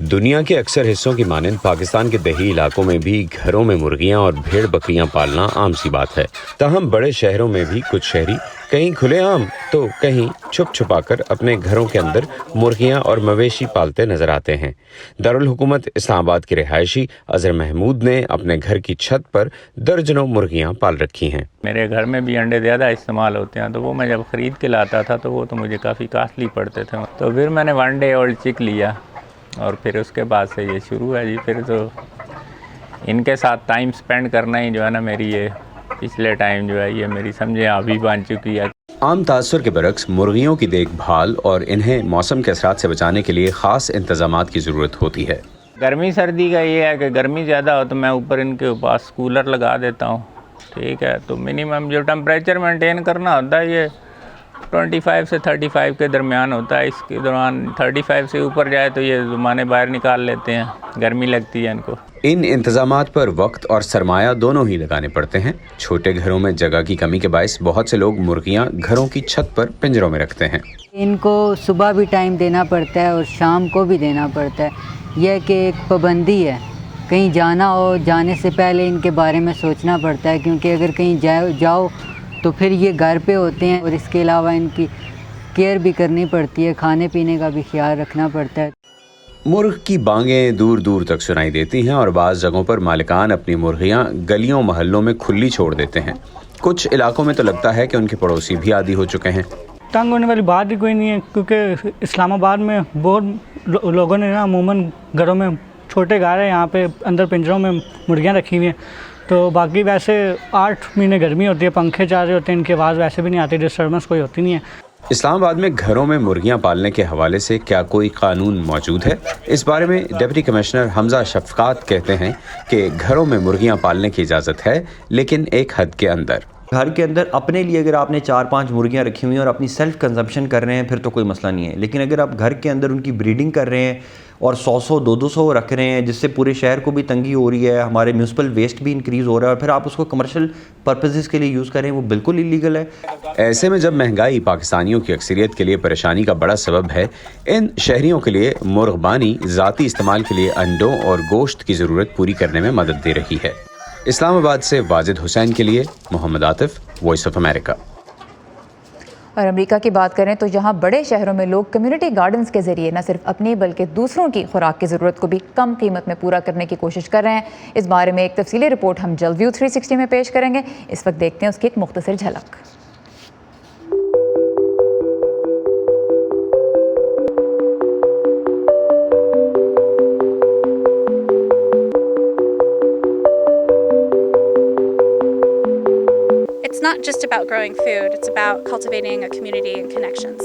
دنیا کے اکثر حصوں کی مانند پاکستان کے دیہی علاقوں میں بھی گھروں میں مرغیاں اور بھیڑ بکریاں پالنا عام سی بات ہے. تاہم بڑے شہروں میں بھی کچھ شہری کہیں کھلے عام تو کہیں چھپ چھپا کر اپنے گھروں کے اندر مرغیاں اور مویشی پالتے نظر آتے ہیں. دارالحکومت اسلام آباد کے رہائشی اظہر محمود نے اپنے گھر کی چھت پر درجنوں مرغیاں پال رکھی ہیں. میرے گھر میں بھی انڈے زیادہ استعمال ہوتے ہیں، تو وہ میں جب خرید کے لاتا تھا تو وہ تو مجھے کافی کاسٹلی پڑتے تھے. تو پھر میں نے 1 ڈے اولڈ چک لیا اور پھر اس کے بعد سے یہ شروع ہے جی. پھر تو ان کے ساتھ ٹائم سپینڈ کرنا ہی جو ہے نا میری یہ پچھلے ٹائم جو ہے یہ میری سمجھے ہابی بن چکی ہے. عام تاثر کے برعکس مرغیوں کی دیکھ بھال اور انہیں موسم کے اثرات سے بچانے کے لیے خاص انتظامات کی ضرورت ہوتی ہے. گرمی سردی کا یہ ہے کہ گرمی زیادہ ہو تو میں اوپر ان کے پاس کولر لگا دیتا ہوں، ٹھیک ہے. تو منیمم جو ٹمپریچر مینٹین کرنا ہوتا ہے یہ 25 سے 35 کے درمیان ہوتا ہے. اس کے دوران 35 سے اوپر جائے تو یہ زمانے باہر نکال لیتے ہیں، گرمی لگتی ہے ان کو. ان انتظامات پر وقت اور سرمایہ دونوں ہی لگانے پڑتے ہیں. چھوٹے گھروں میں جگہ کی کمی کے باعث بہت سے لوگ مرغیاں گھروں کی چھت پر پنجروں میں رکھتے ہیں. ان کو صبح بھی ٹائم دینا پڑتا ہے اور شام کو بھی دینا پڑتا ہے. یہ کہ ایک پابندی ہے، کہیں جانا ہو جانے سے پہلے ان کے بارے میں سوچنا پڑتا ہے، کیونکہ اگر کہیں جاؤ تو پھر یہ گھر پہ ہوتے ہیں اور اس کے علاوہ ان کی کیئر بھی کرنی پڑتی ہے، کھانے پینے کا بھی خیال رکھنا پڑتا ہے. مرغ کی بانگیں دور دور تک سنائی دیتی ہیں اور بعض جگہوں پر مالکان اپنی مرغیاں گلیوں محلوں میں کھلی چھوڑ دیتے ہیں. کچھ علاقوں میں تو لگتا ہے کہ ان کے پڑوسی بھی عادی ہو چکے ہیں. تنگ ہونے والی بات ہی کوئی نہیں ہے، کیونکہ اسلام آباد میں بہت لوگوں نے نا عموماً گھروں میں چھوٹے گھر ہیں، یہاں پہ اندر پنجروں میں مرغیاں رکھی ہوئی ہیں. تو باقی ویسے 8 مہینے گرمی ہوتی ہے، پنکھے چل رہے ہوتے ہیں، ان کی آواز ویسے بھی نہیں آتی، ڈسٹربنس کوئی ہوتی نہیں ہے. اسلام آباد میں گھروں میں مرغیاں پالنے کے حوالے سے کیا کوئی قانون موجود ہے؟ اس بارے میں ڈپٹی کمشنر حمزہ شفقات کہتے ہیں کہ گھروں میں مرغیاں پالنے کی اجازت ہے، لیکن ایک حد کے اندر. گھر کے اندر اپنے لیے اگر آپ نے 4-5 مرغیاں رکھی ہوئی ہیں اور اپنی سیلف کنزمپشن کر رہے ہیں پھر تو کوئی مسئلہ نہیں ہے. لیکن اگر آپ گھر کے اندر ان کی بریڈنگ کر رہے ہیں اور 100-200 رکھ رہے ہیں جس سے پورے شہر کو بھی تنگی ہو رہی ہے، ہمارے میونسپل ویسٹ بھی انکریز ہو رہا ہے، اور پھر آپ اس کو کمرشل پرپزز کے لیے یوز کریں، وہ بالکل اللیگل ہے. ایسے میں جب مہنگائی پاکستانیوں کی اکثریت کے لیے پریشانی کا بڑا سبب ہے، ان شہریوں کے لیے مرغبانی ذاتی استعمال کے لیے انڈوں اور گوشت کی ضرورت پوری کرنے میں مدد دے رہی ہے. اسلام آباد سے واجد حسین کے لیے محمد عاطف، وائس آف امریکہ. اور امریکہ کی بات کریں تو یہاں بڑے شہروں میں لوگ کمیونٹی گارڈنز کے ذریعے نہ صرف اپنی بلکہ دوسروں کی خوراک کی ضرورت کو بھی کم قیمت میں پورا کرنے کی کوشش کر رہے ہیں. اس بارے میں ایک تفصیلی رپورٹ ہم جلد ویو 360 میں پیش کریں گے. اس وقت دیکھتے ہیں اس کی ایک مختصر جھلک. It's not just about growing food, it's about cultivating a community and connections.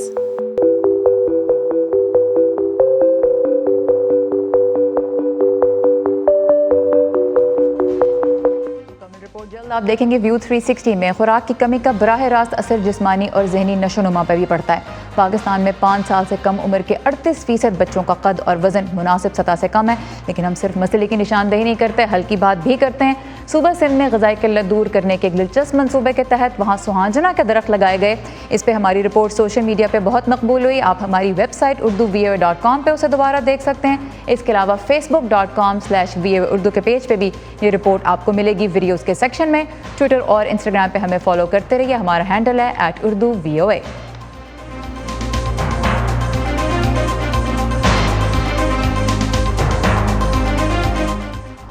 جلد آپ دیکھیں گے ویو 360 میں. خوراک کی کمی کا براہ راست اثر جسمانی اور ذہنی نشو و نما پر بھی پڑتا ہے. پاکستان میں 5 سال سے کم عمر کے 38% بچوں کا قد اور وزن مناسب سطح سے کم ہے. لیکن ہم صرف مسئلے کی نشاندہی نہیں کرتے، حل کی بات بھی کرتے ہیں. صوبہ سندھ میں غذائی قلت دور کرنے کے ایک دلچسپ منصوبے کے تحت وہاں سہانجنا کے درخت لگائے گئے. اس پہ ہماری رپورٹ سوشل میڈیا پہ بہت مقبول ہوئی. آپ ہماری ویب سائٹ urduvoa.com پہ اسے دوبارہ دیکھ سکتے ہیں. اس کے علاوہ facebook.com/voa اردو کے پیج پہ بھی یہ رپورٹ آپ کو ملے گی ویڈیوز کے سیکشن میں. ٹویٹر اور انسٹاگرام پہ ہمیں فالو کرتے رہیے. ہمارا ہینڈل ہے @urduvoa.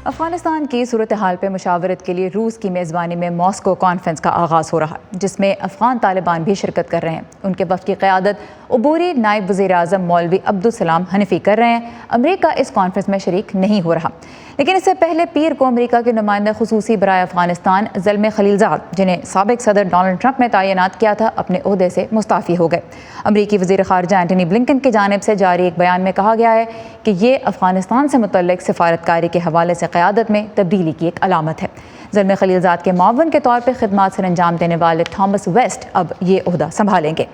افغانستان کی صورتحال پہ مشاورت کے لیے روس کی میزبانی میں ماسکو کانفرنس کا آغاز ہو رہا ہے، جس میں افغان طالبان بھی شرکت کر رہے ہیں. ان کے وفد کی قیادت عبوری نائب وزیر اعظم مولوی عبدالسلام حنفی کر رہے ہیں. امریکہ اس کانفرنس میں شریک نہیں ہو رہا. لیکن اس سے پہلے پیر کو امریکہ کے نمائندہ خصوصی برائے افغانستان زلمے خلیلزاد، جنہیں سابق صدر ڈونلڈ ٹرمپ نے تعینات کیا تھا، اپنے عہدے سے مستعفی ہو گئے. امریکی وزیر خارجہ اینٹنی بلنکن کی جانب سے جاری ایک بیان میں کہا گیا ہے کہ یہ افغانستان سے متعلق سفارتکاری کے حوالے سے قیادت میں تبدیلی کی ایک علامت ہے. زلمے خلیلزاد کے معاون کے طور پر خدمات سر انجام دینے والے تھامس ویسٹ اب یہ عہدہ سنبھالیں گے.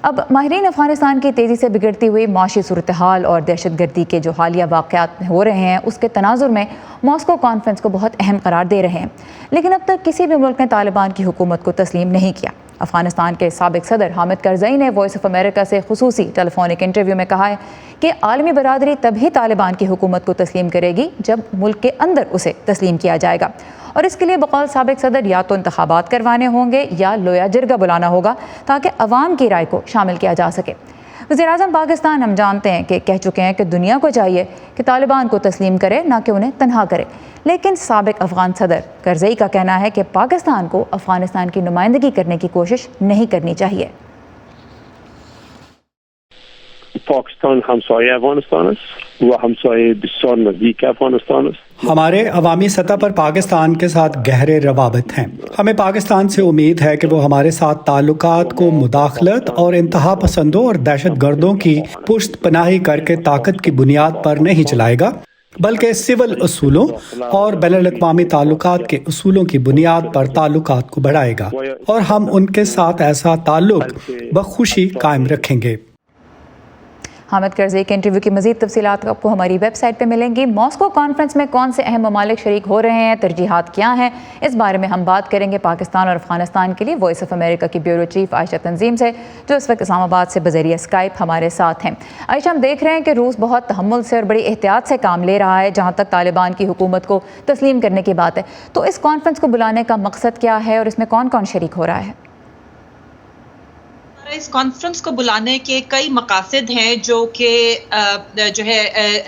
اب ماہرین افغانستان کی تیزی سے بگڑتی ہوئی معاشی صورتحال اور دہشت گردی کے جو حالیہ واقعات ہو رہے ہیں، اس کے تناظر میں ماسکو کانفرنس کو بہت اہم قرار دے رہے ہیں. لیکن اب تک کسی بھی ملک نے طالبان کی حکومت کو تسلیم نہیں کیا. افغانستان کے سابق صدر حامد کرزئی نے وائس آف امریکہ سے خصوصی ٹیلی فونک انٹرویو میں کہا ہے کہ عالمی برادری تبھی طالبان کی حکومت کو تسلیم کرے گی جب ملک کے اندر اسے تسلیم کیا جائے گا، اور اس کے لیے بقول سابق صدر یا تو انتخابات کروانے ہوں گے یا لویا جرگہ بلانا ہوگا تاکہ عوام کی رائے کو شامل کیا جا سکے۔ وزیر اعظم پاکستان ہم جانتے ہیں کہ کہہ چکے ہیں کہ دنیا کو چاہیے کہ طالبان کو تسلیم کرے نہ کہ انہیں تنہا کرے، لیکن سابق افغان صدر کرزئی کا کہنا ہے کہ پاکستان کو افغانستان کی نمائندگی کرنے کی کوشش نہیں کرنی چاہیے۔ پاکستان همسایه افغانستان است و همسایه بسیار نزدیک افغانستان است۔ ہمارے عوامی سطح پر پاکستان کے ساتھ گہرے روابط ہیں۔ ہمیں پاکستان سے امید ہے کہ وہ ہمارے ساتھ تعلقات کو مداخلت اور انتہا پسندوں اور دہشت گردوں کی پشت پناہی کر کے طاقت کی بنیاد پر نہیں چلائے گا، بلکہ سول اصولوں اور بین الاقوامی تعلقات کے اصولوں کی بنیاد پر تعلقات کو بڑھائے گا، اور ہم ان کے ساتھ ایسا تعلق بخوشی قائم رکھیں گے۔ حامد کرزئی کے انٹرویو کی مزید تفصیلات آپ کو ہماری ویب سائٹ پہ ملیں گی۔ ماسکو کانفرنس میں کون سے اہم ممالک شریک ہو رہے ہیں، ترجیحات کیا ہیں، اس بارے میں ہم بات کریں گے پاکستان اور افغانستان کے لیے وائس آف امریکہ کی بیورو چیف عائشہ تنظیم سے، جو اس وقت اسلام آباد سے بذریعہ اسکائپ ہمارے ساتھ ہیں۔ عائشہ، ہم دیکھ رہے ہیں کہ روس بہت تحمل سے اور بڑی احتیاط سے کام لے رہا ہے جہاں تک طالبان کی حکومت کو تسلیم کرنے کی بات ہے، تو اس کانفرنس کو بلانے کا مقصد کیا ہے اور اس میں کون کون شریک ہو رہا ہے؟ اس کانفرنس کو بلانے کے کئی مقاصد ہیں جو کہ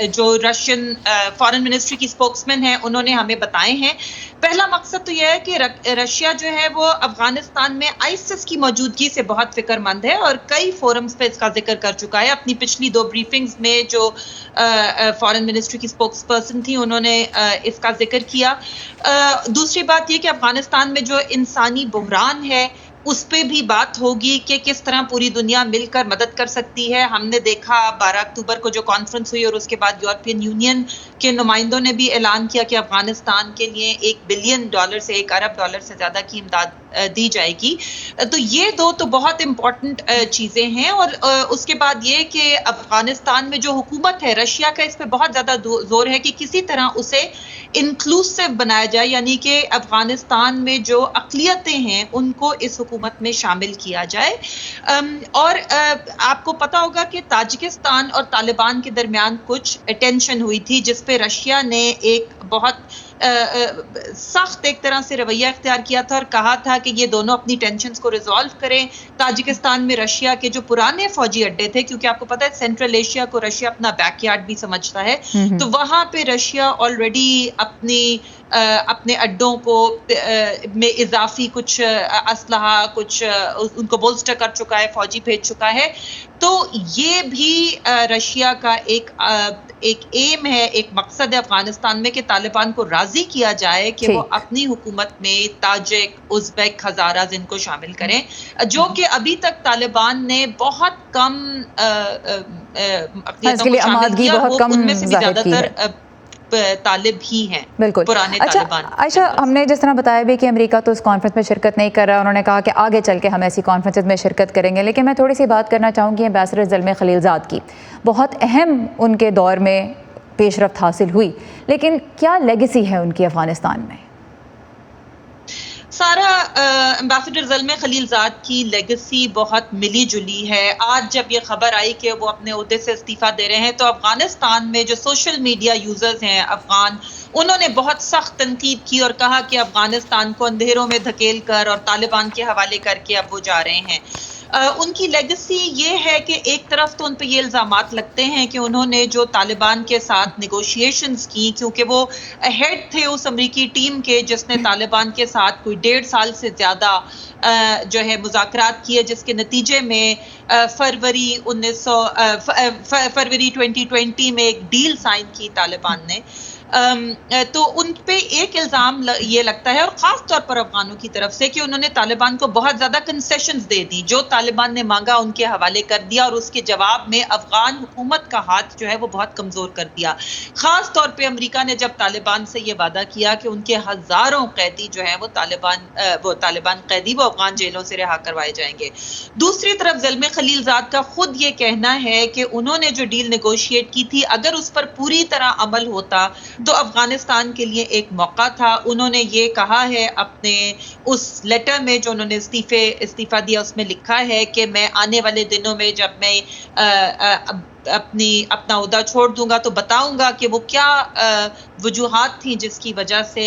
جو رشین فارن منسٹری کی اسپوکس مین ہیں انہوں نے ہمیں بتائے ہیں۔ پہلا مقصد تو یہ ہے کہ رشیا جو ہے وہ افغانستان میں آئیسس کی موجودگی سے بہت فکر مند ہے اور کئی فورمز پہ اس کا ذکر کر چکا ہے۔ اپنی پچھلی 2 بریفنگز میں جو فارن منسٹری کی اسپوکس پرسن تھی انہوں نے اس کا ذکر کیا۔ دوسری بات یہ کہ افغانستان میں جو انسانی بحران ہے اس پہ بھی بات ہوگی کہ کس طرح پوری دنیا مل کر مدد کر سکتی ہے۔ ہم نے دیکھا 12 اکتوبر کو جو کانفرنس ہوئی اور اس کے بعد یورپین یونین کے نمائندوں نے بھی اعلان کیا کہ افغانستان کے لیے $1 بلین سے $1 ارب سے زیادہ کی امداد دی جائے گی۔ تو یہ 2 تو بہت امپورٹنٹ چیزیں ہیں، اور اس کے بعد یہ کہ افغانستان میں جو حکومت ہے رشیا کا اس پہ بہت زیادہ زور ہے کہ کسی طرح اسے انکلوسیو بنایا جائے، یعنی کہ افغانستان میں جو اقلیتیں ہیں ان کو اس حکومت میں شامل کیا جائے۔ اور آپ کو پتا ہوگا کہ تاجکستان اور طالبان کے درمیان کچھ ٹینشن ہوئی تھی جس پہ رشیا نے ایک بہت سخت ایک طرح سے رویہ اختیار کیا تھا اور کہا تھا کہ یہ دونوں اپنی ٹینشنز کو ریزالو کریں۔ تاجکستان میں رشیا کے جو پرانے فوجی اڈے تھے، کیونکہ آپ کو پتا ہے سینٹرل ایشیا کو رشیا اپنا بیک یارڈ بھی سمجھتا ہے، تو وہاں پہ رشیا آلریڈی اپنے اڈوں کو میں اضافی کچھ اسلحہ کچھ ان کو بولسٹر کر چکا ہے، فوجی بھیج چکا ہے۔ تو یہ بھی رشیا کا ایک ایم ہے، ایک مقصد ہے افغانستان میں کہ طالبان کو راضی کیا جائے کہ وہ اپنی حکومت میں تاجک، ازبیک، ہزاراز ان کو شامل کریں، جو کہ ابھی تک طالبان نے بہت کم اقلیتوں کو شامل کیا، وہ ان میں سے بھی زیادہ تر طالب ہی ہیں، بالکل پرانے طالبان۔ عائشہ، ہم نے جس طرح بتایا بھی کہ امریکہ تو اس کانفرنس میں شرکت نہیں کر رہا، انہوں نے کہا کہ آگے چل کے ہم ایسی کانفرنس میں شرکت کریں گے، لیکن میں تھوڑی سی بات کرنا چاہوں گی ایمبیسڈر زلمے خلیلزاد کی۔ بہت اہم ان کے دور میں پیش رفت حاصل ہوئی، لیکن کیا لیگیسی ہے ان کی افغانستان میں؟ سارا امبیسڈر زلمے خلیلزاد کی لیگیسی بہت ملی جلی ہے۔ آج جب یہ خبر آئی کہ وہ اپنے عہدے سے استعفیٰ دے رہے ہیں تو افغانستان میں جو سوشل میڈیا یوزرز ہیں افغان، انہوں نے بہت سخت تنقید کی اور کہا کہ افغانستان کو اندھیروں میں دھکیل کر اور طالبان کے حوالے کر کے اب وہ جا رہے ہیں۔ ان کی لیگیسی یہ ہے کہ ایک طرف تو ان پہ یہ الزامات لگتے ہیں کہ انہوں نے جو طالبان کے ساتھ نیگوشیشنز کی، کیونکہ وہ ہیڈ تھے اس امریکی ٹیم کے جس نے طالبان کے ساتھ کوئی 1.5 سال سے زیادہ جو ہے مذاکرات کیے، جس کے نتیجے میں فروری 2020 میں ایک ڈیل سائن کی طالبان نے۔ تو ان پہ ایک الزام یہ لگتا ہے، اور خاص طور پر افغانوں کی طرف سے، کہ انہوں نے طالبان کو بہت زیادہ کنسیشنز دے دی، جو طالبان نے مانگا ان کے حوالے کر دیا، اور اس کے جواب میں افغان حکومت کا ہاتھ جو ہے وہ بہت کمزور کر دیا۔ خاص طور پہ امریکہ نے جب طالبان سے یہ وعدہ کیا کہ ان کے ہزاروں قیدی جو ہیں وہ طالبان قیدی وہ افغان جیلوں سے رہا کروائے جائیں گے۔ دوسری طرف زلمے خلیلزاد کا خود یہ کہنا ہے کہ انہوں نے جو ڈیل نیگوشیٹ کی تھی، اگر اس پر پوری طرح عمل ہوتا تو افغانستان کے لیے ایک موقع تھا. انہوں نے یہ کہا ہے اپنے اس لیٹر میں جو انہوں نے استعفیٰ دیا اس میں لکھا ہے کہ میں آنے والے دنوں میں جب میں اپنا عہدہ چھوڑ دوں گا تو بتاؤں گا کہ وہ کیا وجوہات تھیں جس کی وجہ سے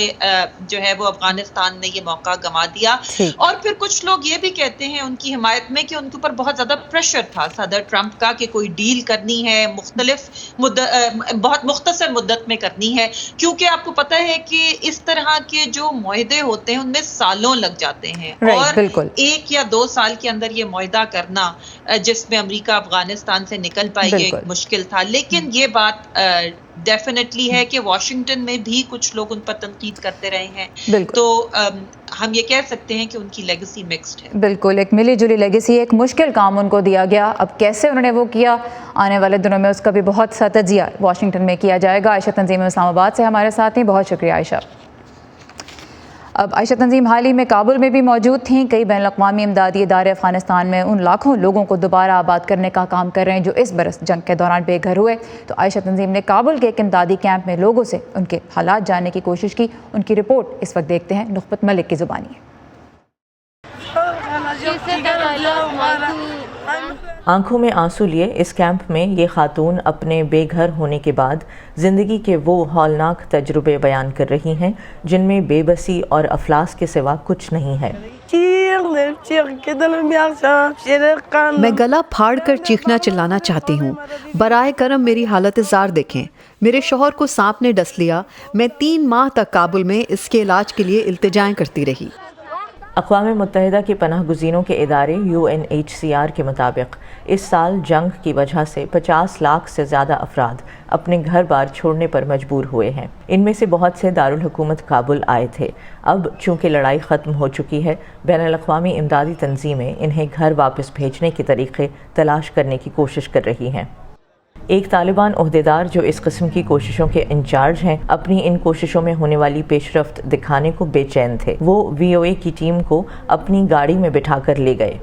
جو ہے وہ افغانستان نے یہ موقع گنوا دیا. اور پھر کچھ لوگ یہ بھی کہتے ہیں ان کی حمایت میں کہ ان کے اوپر بہت زیادہ پریشر تھا صدر ٹرمپ کا کہ کوئی ڈیل کرنی ہے بہت مختصر مدت میں کرنی ہے, کیونکہ آپ کو پتہ ہے کہ اس طرح کے جو معاہدے ہوتے ہیں ان میں سالوں لگ جاتے ہیں اور 1 یا 2 سال کے اندر یہ معاہدہ کرنا جس میں امریکہ افغانستان سے نکل پائے یہ مشکل تھا. لیکن یہ بات ڈیفینیٹلی ہے کہ واشنگٹن میں بھی کچھ لوگ ان پر تنقید کرتے رہے ہیں, تو ہم یہ کہہ سکتے ہیں کہ ان کی لیگیسی مکسڈ ہے. بالکل, ایک ملی جلی لیگیسی, ایک مشکل کام ان کو دیا گیا. اب کیسے انہوں نے وہ کیا آنے والے دنوں میں اس کا بھی بہت سا تجزیہ واشنگٹن میں کیا جائے گا. عائشہ تنظیم اسلام آباد سے ہمارے ساتھ ہیں, بہت شکریہ عائشہ. اب عائشہ تنظیم حال ہی میں کابل میں بھی موجود تھیں. کئی بین الاقوامی امدادی ادارے افغانستان میں ان لاکھوں لوگوں کو دوبارہ آباد کرنے کا کام کر رہے ہیں جو اس برس جنگ کے دوران بے گھر ہوئے. تو عائشہ تنظیم نے کابل کے ایک امدادی کیمپ میں لوگوں سے ان کے حالات جاننے کی کوشش کی. ان کی رپورٹ اس وقت دیکھتے ہیں, نخبت ملک کی زبانی ہے. آنکھوں میں آنسو لیے اس کیمپ میں یہ خاتون اپنے بے گھر ہونے کے بعد زندگی کے وہ ہولناک تجربے بیان کر رہی ہیں جن میں بے بسی اور افلاس کے سوا کچھ نہیں ہے. میں گلا پھاڑ کر چیخنا چلانا چاہتی ہوں. برائے کرم میری حالت زار دیکھیں. میرے شوہر کو سانپ نے ڈس لیا. میں 3 ماہ تک کابل میں اس کے علاج کے لیے التجائیں کرتی رہی. اقوام متحدہ کے پناہ گزینوں کے ادارے UNHCR کے مطابق اس سال جنگ کی وجہ سے 50 لاکھ سے زیادہ افراد اپنے گھر بار چھوڑنے پر مجبور ہوئے ہیں. ان میں سے بہت سے دارالحکومت کابل آئے تھے. اب چونکہ لڑائی ختم ہو چکی ہے, بین الاقوامی امدادی تنظیمیں انہیں گھر واپس بھیجنے کے طریقے تلاش کرنے کی کوشش کر رہی ہیں. ایک طالبان عہدیدار جو اس قسم کی کوششوں کے انچارج ہیں اپنی ان کوششوں میں ہونے والی پیش رفت دکھانے کو بے چین تھے. وہ VOA کی ٹیم کو اپنی گاڑی میں بٹھا کر لے گئے.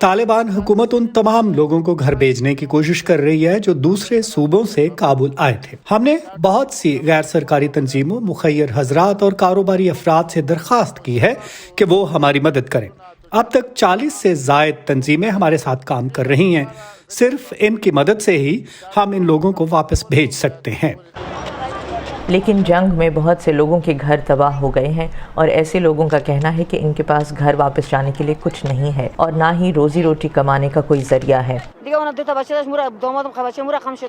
طالبان حکومت ان تمام لوگوں کو گھر بھیجنے کی کوشش کر رہی ہے جو دوسرے صوبوں سے کابل آئے تھے. ہم نے بہت سی غیر سرکاری تنظیموں, مخیر حضرات اور کاروباری افراد سے درخواست کی ہے کہ وہ ہماری مدد کریں. اب تک 40 سے زائد تنظیمیں ہمارے ساتھ کام کر رہی ہیں. صرف ان کی مدد سے ہی ہم ان لوگوں کو واپس بھیج سکتے ہیں. لیکن جنگ میں بہت سے لوگوں کے گھر تباہ ہو گئے ہیں اور ایسے لوگوں کا کہنا ہے کہ ان کے پاس گھر واپس جانے کے لیے کچھ نہیں ہے اور نہ ہی روزی روٹی کمانے کا کوئی ذریعہ ہے.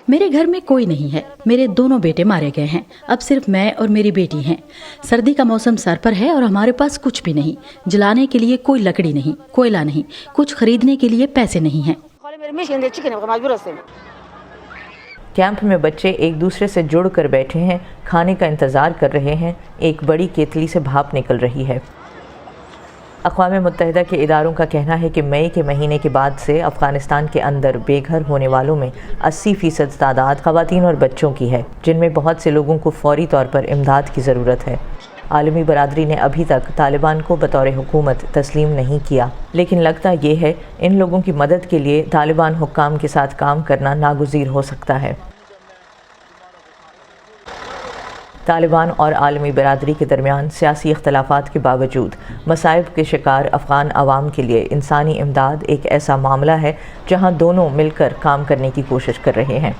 میرے گھر میں کوئی نہیں ہے. میرے دونوں بیٹے مارے گئے ہیں. اب صرف میں اور میری بیٹی ہیں. سردی کا موسم سر پر ہے اور ہمارے پاس کچھ بھی نہیں. جلانے کے لیے کوئی لکڑی نہیں, کوئلہ نہیں, کچھ خریدنے کے لیے پیسے نہیں ہیں. کیمپ میں بچے ایک دوسرے سے جڑ کر بیٹھے ہیں, کھانے کا انتظار کر رہے ہیں. ایک بڑی کیتلی سے بھاپ نکل رہی ہے. اقوام متحدہ کے اداروں کا کہنا ہے کہ مئی کے مہینے کے بعد سے افغانستان کے اندر بے گھر ہونے والوں میں 80% تعداد خواتین اور بچوں کی ہے, جن میں بہت سے لوگوں کو فوری طور پر امداد کی ضرورت ہے. عالمی برادری نے ابھی تک طالبان کو بطور حکومت تسلیم نہیں کیا, لیکن لگتا یہ ہے ان لوگوں کی مدد کے لیے طالبان حکام کے ساتھ کام کرنا ناگزیر ہو سکتا ہے. طالبان اور عالمی برادری کے درمیان سیاسی اختلافات کے باوجود مصائب کے شکار افغان عوام کے لیے انسانی امداد ایک ایسا معاملہ ہے جہاں دونوں مل کر کام کرنے کی کوشش کر رہے ہیں.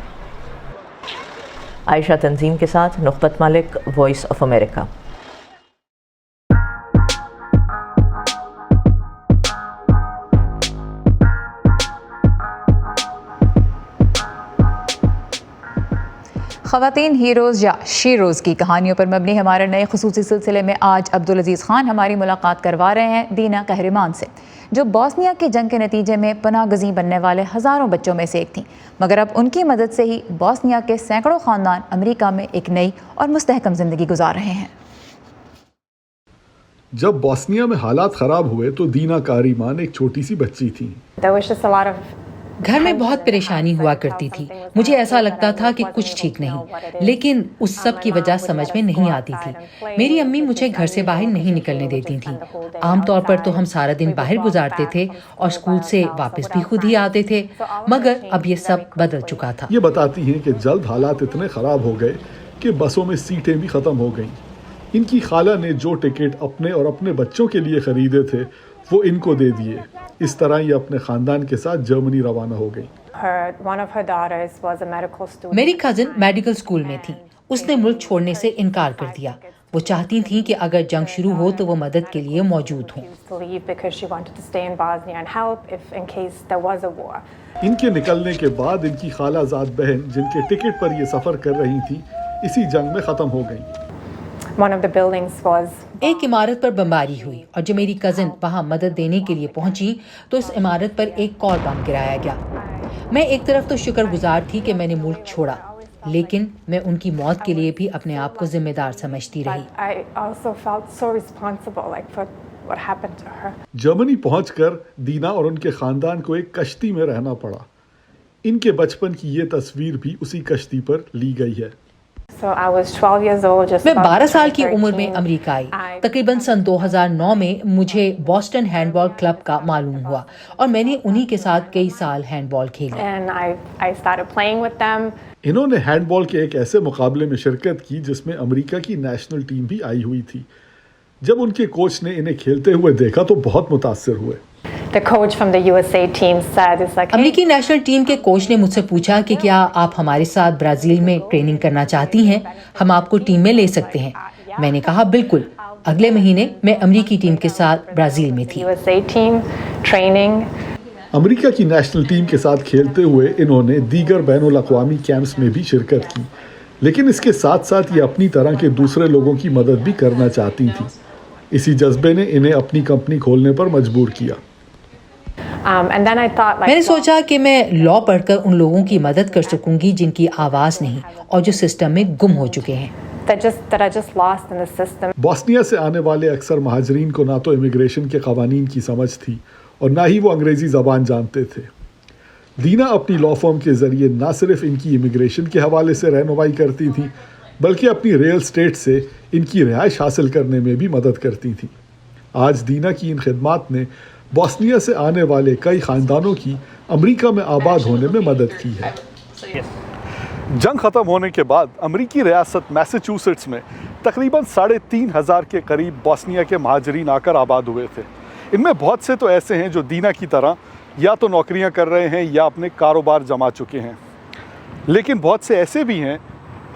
عائشہ تنظیم کے ساتھ نخبت ملک, وائس آف امریکہ. خواتین ہیروز یا شیروز کی کہانیوں پر مبنی ہمارے نئے خصوصی سلسلے میں آج عبدالعزیز خان ہماری ملاقات کروا رہے ہیں دینا قہرمان سے, جو بوسنیا کی جنگ کے نتیجے میں پناہ گزین بننے والے ہزاروں بچوں میں سے ایک تھیں, مگر اب ان کی مدد سے ہی بوسنیا کے سینکڑوں خاندان امریکہ میں ایک نئی اور مستحکم زندگی گزار رہے ہیں. جب بوسنیا میں حالات خراب ہوئے تو دینا قہرمان ایک چھوٹی سی بچی تھی. گھر میں بہت پریشانی ہوا کرتی تھی. مجھے ایسا لگتا تھا کہ کچھ ٹھیک نہیں, لیکن اس سب کی وجہ سمجھ میں نہیں آتی تھی. میری امی مجھے گھر سے باہر نہیں نکلنے دیتی تھیں. عام طور پر تو ہم سارا دن باہر گزارتے تھے اور اسکول سے واپس بھی خود ہی آتے تھے, مگر اب یہ سب بدل چکا تھا. یہ بتاتی ہیں کہ جلد حالات اتنے خراب ہو گئے کہ بسوں میں سیٹیں بھی ختم ہو گئیں۔ ان کی خالہ نے جو ٹکٹ اپنے اور اپنے بچوں کے لیے خریدے تھے وہ ان کو دے دیے۔ اس طرح یہ اپنے خاندان کے ساتھ جرمنی روانہ ہو گئی۔ میری کزن میڈیکل اسکول میں تھی، اس نے ملک چھوڑنے سے انکار کر دیا۔ وہ چاہتی تھیں کہ اگر جنگ شروع ہو تو وہ مدد کے لیے موجود ہوں۔ ان کے نکلنے کے بعد ان کی خالہ زاد بہن جن کے ٹکٹ پر یہ سفر کر رہی تھیں اسی جنگ میں ختم ہو گئیں۔ ایک عمارت پر بمباری ہوئی اور جب میری کزن وہاں مدد دینے کے لیے پہنچی تو اس عمارت پر ایک اور بم گرایا گیا۔ میں ایک طرف تو شکر گزار تھی کہ میں نے ملک چھوڑا، لیکن میں ان کی موت کے لیے بھی اپنے آپ کو ذمہ دار سمجھتی رہی۔ جرمنی پہنچ کر دینا اور ان کے خاندان کو ایک کشتی میں رہنا پڑا۔ ان کے بچپن کی یہ تصویر بھی اسی کشتی پر لی گئی ہے۔ میں 12 سال کی عمر میں امریکہ آئی۔ تقریباً سن 2009 میں مجھے بوسٹن ہینڈ بال کلب کا معلوم ہوا اور میں نے انہی کے ساتھ کئی سال ہینڈ بال کھیلی۔ انہوں نے ہینڈ بال کے ایک ایسے مقابلے میں شرکت کی جس میں امریکہ کی نیشنل ٹیم بھی آئی ہوئی تھی۔ جب ان کے کوچ نے انہیں کھیلتے ہوئے دیکھا تو بہت متاثر ہوئے۔ امریکی نیشنل ٹیم کے کوچ نے مجھ سے پوچھا کہ کیا آپ ہمارے ساتھ برازیل میں ٹریننگ کرنا چاہتی ہیں، ہم آپ کو ٹیم میں لے سکتے ہیں۔ میں نے کہا بالکل۔ اگلے مہینے میں امریکی ٹیم کے ساتھ برازیل میں تھی۔ امریکہ کی نیشنل ٹیم کے ساتھ کھیلتے ہوئے انہوں نے دیگر بین الاقوامی کیمپس میں بھی شرکت کی، لیکن اس کے ساتھ ساتھ یہ اپنی طرح کے دوسرے لوگوں کی مدد بھی کرنا چاہتی تھی۔ اسی جذبے نے انہیں اپنی کمپنی کھولنے پر مجبور کیا۔ میں نے سوچا کہ میں لاء پڑھ کر ان لوگوں کی مدد کر سکوں گی جن کی آواز نہیں اور جو سسٹم میں گم ہو چکے ہیں۔ بوسنیا سے آنے والے اکثر مہاجرین کو نہ تو امیگریشن کے قوانین کی سمجھ تھی اور نہ ہی وہ انگریزی زبان جانتے تھے۔ دینا اپنی لاء فرم کے ذریعے نہ صرف ان کی امیگریشن کے حوالے سے رہنمائی کرتی تھی بلکہ اپنی ریئل اسٹیٹ سے ان کی رہائش حاصل کرنے میں بھی مدد کرتی تھی۔ آج دینا کی ان خدمات نے بوسنیا سے آنے والے کئی خاندانوں کی امریکہ میں آباد ہونے میں مدد کی ہے۔ جنگ ختم ہونے کے بعد امریکی ریاست میساچوسٹس میں تقریباً 3500 کے قریب بوسنیا کے مہاجرین آ کر آباد ہوئے تھے۔ ان میں بہت سے تو ایسے ہیں جو دینا کی طرح یا تو نوکریاں کر رہے ہیں یا اپنے کاروبار جما چکے ہیں، لیکن بہت سے ایسے بھی ہیں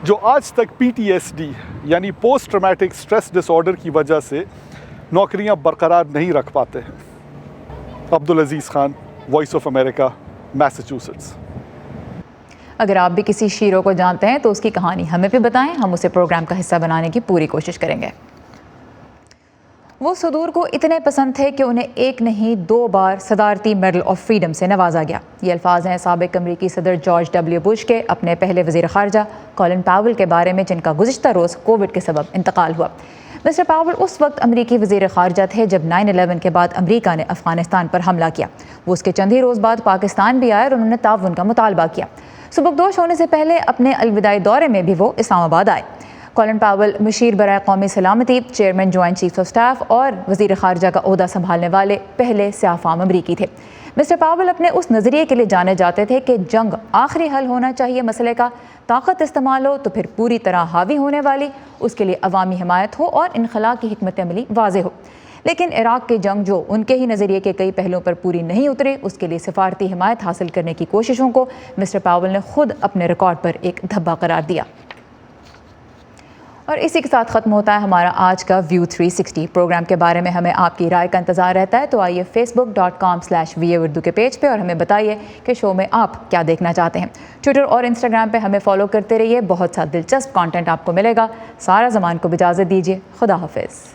جو آج تک PTSD یعنی post traumatic stress disorder کی وجہ سے نوکریاں برقرار نہیں رکھ پاتے ہیں۔ Abdulaziz Khan, voice of America, Massachusetts. اگر آپ بھی کسی شیرو کو جانتے ہیں تو اس کی کہانی ہمیں بھی بتائیں، ہم اسے پروگرام کا حصہ بنانے کی پوری کوشش کریں گے۔ وہ صدور کو اتنے پسند تھے کہ انہیں ایک نہیں 2 بار صدارتی میڈل آف فریڈم سے نوازا گیا۔ یہ الفاظ ہیں سابق امریکی صدر جارج W بش کے اپنے پہلے وزیر خارجہ کولن پاول کے بارے میں، جن کا گزشتہ روز کووڈ کے سبب انتقال ہوا۔ مسٹر پاول اس وقت امریکی وزیر خارجہ تھے جب 9/11 کے بعد امریکہ نے افغانستان پر حملہ کیا۔ وہ اس کے چند ہی روز بعد پاکستان بھی آئے اور انہوں نے تعاون کا مطالبہ کیا۔ سبکدوش ہونے سے پہلے اپنے الوداعی دورے میں بھی وہ اسلام آباد آئے۔ کولن پاول مشیر برائے قومی سلامتی، chairman joint chief of staff اور وزیر خارجہ کا عہدہ سنبھالنے والے پہلے سیاہ فام امریکی تھے۔ مسٹر پاول اپنے اس نظریے کے لیے جانے جاتے تھے کہ جنگ آخری حل ہونا چاہیے مسئلے کا، طاقت استعمال ہو تو پھر پوری طرح حاوی ہونے والی، اس کے لیے عوامی حمایت ہو اور انخلاء کی حکمت عملی واضح ہو۔ لیکن عراق کی جنگ جو ان کے ہی نظریے کے کئی پہلوؤں پر پوری نہیں اتری، اس کے لیے سفارتی حمایت حاصل کرنے کی کوششوں کو مسٹر پاول نے خود اپنے ریکارڈ پر ایک دھبا قرار دیا۔ اور اسی کے ساتھ ختم ہوتا ہے ہمارا آج کا ویو 360۔ پروگرام کے بارے میں ہمیں آپ کی رائے کا انتظار رہتا ہے، تو آئیے facebook.com/VA اردو کے پیج پہ اور ہمیں بتائیے کہ شو میں آپ کیا دیکھنا چاہتے ہیں۔ ٹویٹر اور انسٹاگرام پہ ہمیں فالو کرتے رہیے، بہت سا دلچسپ کانٹینٹ آپ کو ملے گا۔ سارا زمان کو اجازت دیجیے، خدا حافظ۔